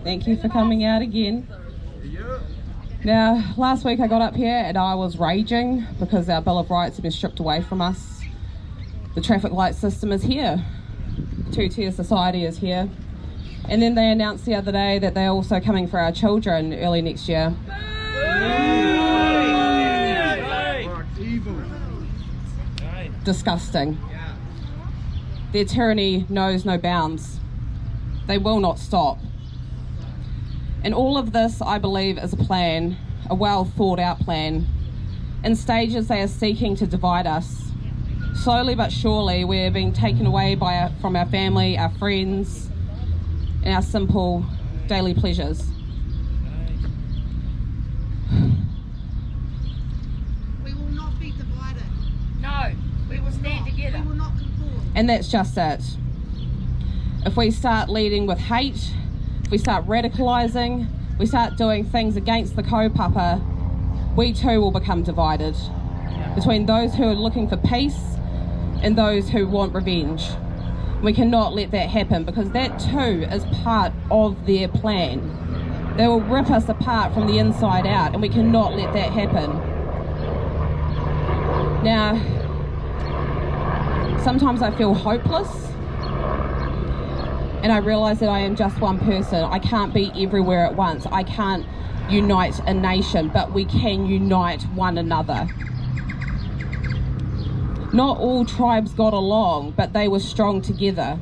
Thank you for coming out again. Now, last week I got up here and I was raging because our Bill of Rights have been stripped away from us. The traffic light system is here. Two-tier society is here. And then they announced the other day that they're also coming for our children early next year. Disgusting. Their tyranny knows no bounds. They will not stop. And all of this, I believe, is a plan, a well thought out plan. In stages, they are seeking to divide us. Slowly but surely, we're being taken away from our family, our friends, and our simple daily pleasures. We will not be divided. No, we will stand together. We will not conform. And that's just it. If we start leading with hate, if we start radicalising, we start doing things against the kaupapa, we too will become divided between those who are looking for peace and those who want revenge. We cannot let that happen because that too is part of their plan. They will rip us apart from the inside out and we cannot let that happen. Now, sometimes I feel hopeless and I realise that I am just one person. I can't be everywhere at once. I can't unite a nation, but we can unite one another. Not all tribes got along, but they were strong together.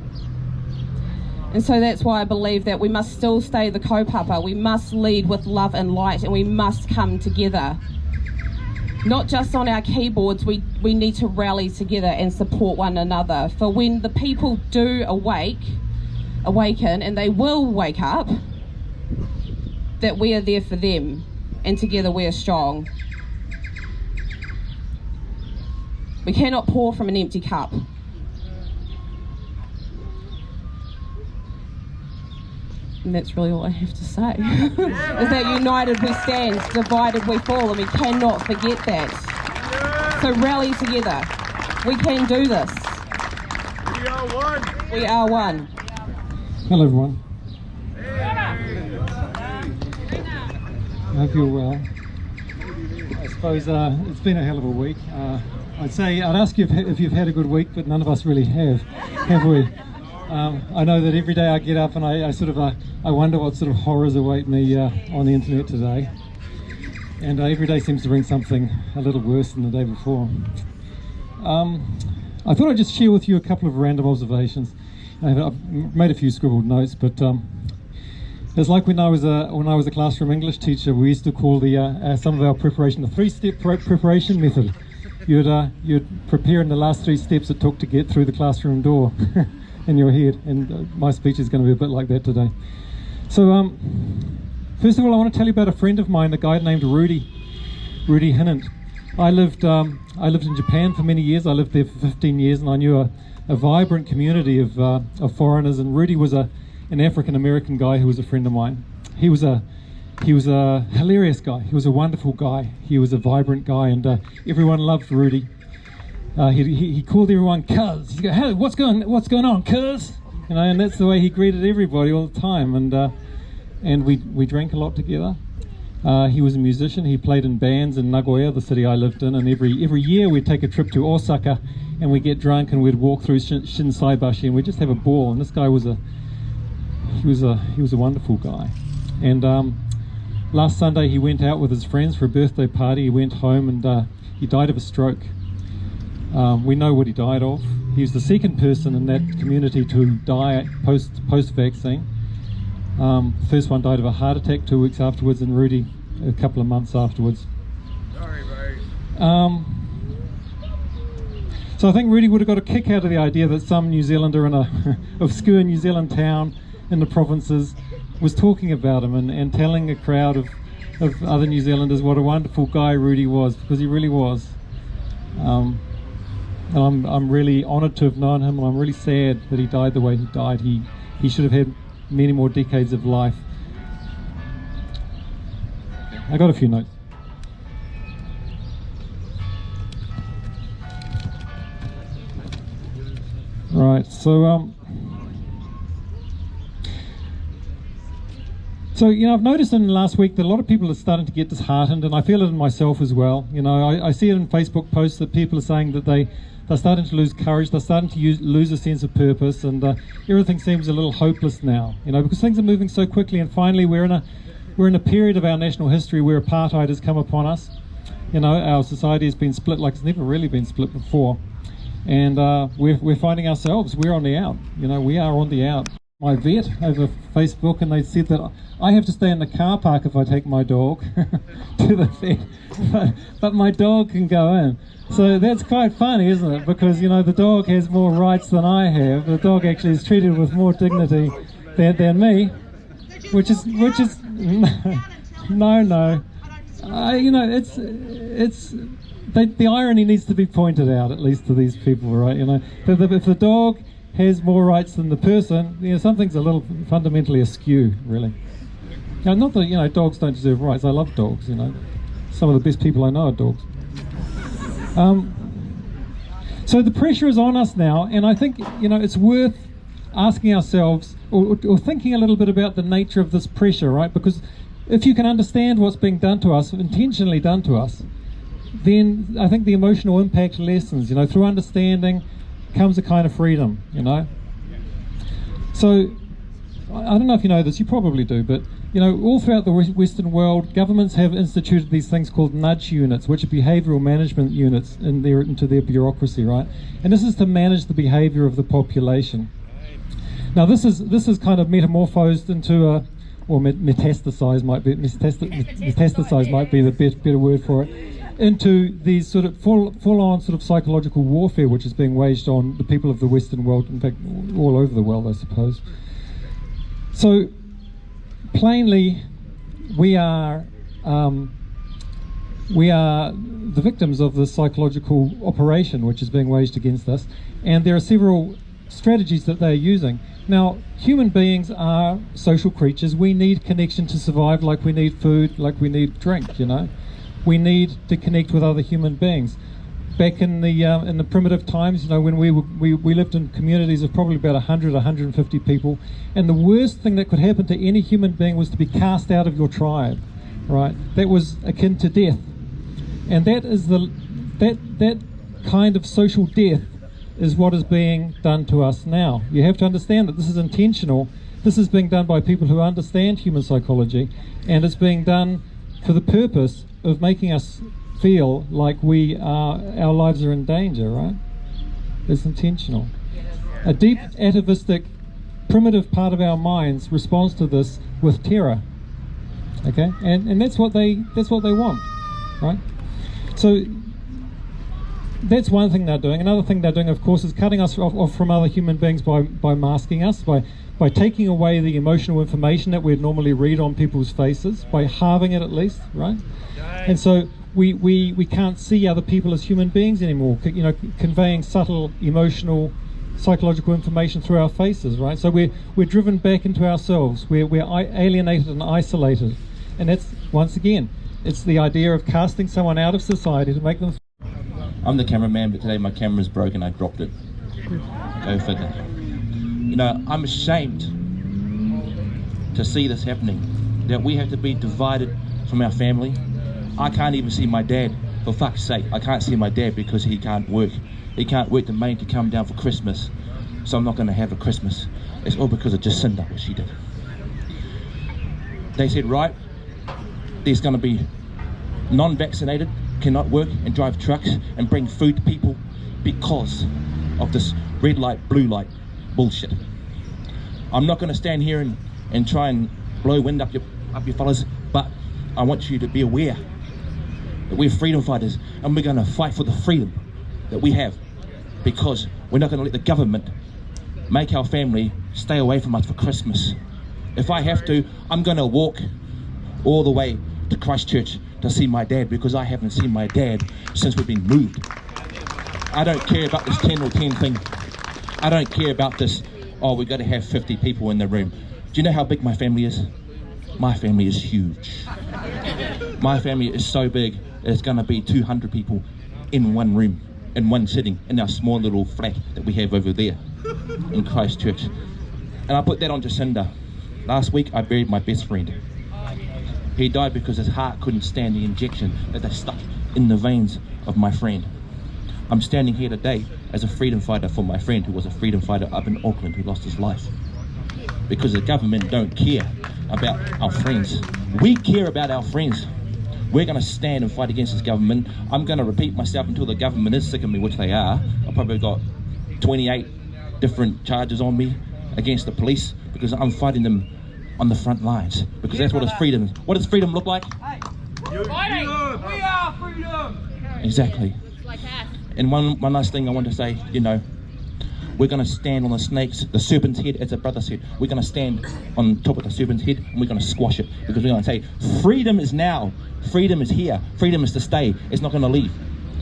And so that's why I believe that we must still stay the kaupapa. We must lead with love and light, and we must come together. Not just on our keyboards, we need to rally together and support one another. For when the people do awaken, and they will wake up, that we are there for them, and together we are strong. We cannot pour from an empty cup. And that's really all I have to say. Is that united we stand, divided we fall, and we cannot forget that. So rally together. We can do this. We are one. We are one. Hello everyone. I hope you're well. I suppose it's been a hell of a week. I'd ask you if you've had a good week, but none of us really have we? I know that every day I get up and I wonder what sort of horrors await me on the internet today. And every day seems to bring something a little worse than the day before. I thought I'd just share with you a couple of random observations. I've made a few scribbled notes, but it's like when I was a classroom English teacher, we used to call some of our preparation the three-step preparation method. You'd prepare in the last 3 steps it took to get through the classroom door in your head, and my speech is going to be a bit like that today. So first of all, I want to tell you about a friend of mine, a guy named Rudy Hinnant. I lived in Japan for many years. I lived there for 15 years, and I knew a vibrant community of foreigners, and Rudy was an African American guy who was a friend of mine. He was a hilarious guy. He was a wonderful guy. He was a vibrant guy, and everyone loved Rudy. He called everyone cuz. He'd go, "Hey, what's going on, cuz?" You know, and that's the way he greeted everybody all the time. And we drank a lot together. He was a musician. He played in bands in Nagoya, the city I lived in, and every year we'd take a trip to Osaka, and we'd get drunk and we'd walk through Shinsaibashi, and we'd just have a ball. And this guy was a wonderful guy. And last Sunday he went out with his friends for a birthday party. He went home and he died of a stroke. We know what he died of. He was the second person in that community to die post-vaccine. First one died of a heart attack 2 weeks afterwards, and Rudy a couple of months afterwards. Sorry, mate. So I think Rudy would have got a kick out of the idea that some New Zealander in a obscure New Zealand town in the provinces was talking about him and telling a crowd of other New Zealanders what a wonderful guy Rudy was, because he really was. And I'm really honoured to have known him, and I'm really sad that he died the way he died. He should have had many more decades of life. I got a few notes. Right, so So, I've noticed in the last week that a lot of people are starting to get disheartened, and I feel it in myself as well. I see it in Facebook posts that people are saying that they're starting to lose courage, they're starting to lose a sense of purpose, and everything seems a little hopeless now, because things are moving so quickly, and finally we're in a period of our national history where apartheid has come upon us. Our society has been split like it's never really been split before, and we're finding ourselves, we're on the out, we are on the out. My vet over Facebook, and they said that I have to stay in the car park if I take my dog to the vet, but my dog can go in. So that's quite funny, isn't it? Because the dog has more rights than I have. The dog actually is treated with more dignity than me, which is no. The irony needs to be pointed out, at least to these people, right? If the dog has more rights than the person, something's a little fundamentally askew, really. Now, not that dogs don't deserve rights. I love dogs. Some of the best people I know are dogs. So the pressure is on us now, and I think it's worth asking ourselves or thinking a little bit about the nature of this pressure, right? Because if you can understand what's being done to us, intentionally done to us, then I think the emotional impact lessens. Through understanding comes a kind of freedom, So I don't know if you know this, you probably do, but all throughout the Western world, governments have instituted these things called nudge units, which are behavioural management units into their bureaucracy, right? And this is to manage the behaviour of the population. Now this is kind of metamorphosed into metastasized might be the better word for it, into these sort of full-on sort of psychological warfare which is being waged on the people of the Western world, in fact all over the world, I suppose. So plainly we are the victims of this psychological operation which is being waged against us, and there are several strategies that they're using. Now, human beings are social creatures. We need connection to survive, like we need food, like we need drink, We need to connect with other human beings. Back in the primitive times, when we lived in communities of probably about 100, 150 people, and the worst thing that could happen to any human being was to be cast out of your tribe, right? That was akin to death, and that is that kind of social death is what is being done to us now. You have to understand that this is intentional. This is being done by people who understand human psychology, and it's being done for the purpose of making us feel like our lives are in danger, right? It's intentional. A deep atavistic primitive part of our minds responds to this with terror. Okay? And that's what they want, right? So that's one thing they're doing. Another thing they're doing, of course, is cutting us off from other human beings by masking us, by taking away the emotional information that we'd normally read on people's faces, by halving it at least, right? And so we can't see other people as human beings anymore, conveying subtle emotional psychological information through our faces, right? So we're driven back into ourselves. We're alienated and isolated, and that's, once again, it's the idea of casting someone out of society to make them. I'm the cameraman, but today my camera's broken. I dropped it. Go figure. I'm ashamed to see this happening, that we have to be divided from our family. I can't even see my dad, for fuck's sake. I can't see my dad because he can't work. He can't work the main to come down for Christmas, so I'm not going to have a Christmas. It's all because of Jacinda, what she did. They said, right, there's going to be non-vaccinated cannot work and drive trucks and bring food to people because of this red light, blue light bullshit. I'm not going to stand here and try and blow wind up your fellas, but I want you to be aware that we're freedom fighters, and we're going to fight for the freedom that we have, because we're not going to let the government make our family stay away from us for Christmas. If I have to, I'm going to walk all the way to Christchurch to see my dad, because I haven't seen my dad since we've been moved. I don't care about this 10 or 10 thing. I don't care about this, oh, we've got to have 50 people in the room. Do you know how big my family is? My family is huge. My family is so big, it's going to be 200 people in one room, in one sitting, in our small little flat that we have over there in Christchurch. And I put that on Jacinda. Last week, I buried my best friend. He died because his heart couldn't stand the injection that they stuck in the veins of my friend. I'm standing here today as a freedom fighter for my friend who was a freedom fighter up in Auckland who lost his life. Because the government don't care about our friends. We care about our friends. We're going to stand and fight against this government. I'm going to repeat myself until the government is sick of me, which they are. I've probably got 28 different charges on me against the police because I'm fighting them on the front lines. Because that's what is freedom. What does freedom look like? Fighting! We are freedom! Exactly. And one last thing I want to say, you know, we're going to stand on the snake's, the serpent's head, as a brother said. We're going to stand on top of the serpent's head and we're going to squash it. Because we're going to say, freedom is now. Freedom is here. Freedom is to stay. It's not going to leave.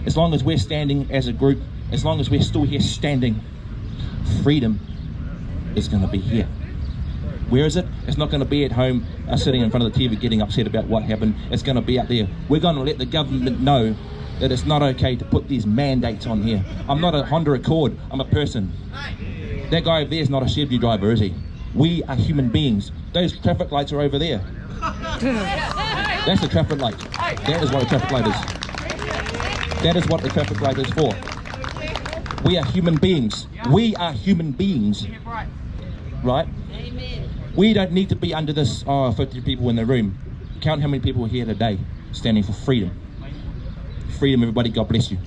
As long as we're standing as a group, as long as we're still here standing, freedom is going to be here. Where is it? It's not going to be at home sitting in front of the TV getting upset about what happened. It's going to be out there. We're going to let the government know that it's not okay to put these mandates on here. I'm not a Honda Accord, I'm a person. That guy over there is not a Chevy driver, is he? We are human beings. Those traffic lights are over there. That's a traffic light. That is what a traffic light is. That is what the traffic light is for. We are human beings. We are human beings. Right? We don't need to be under this, 50 people in the room. Count how many people are here today standing for freedom. Freedom, everybody. God bless you.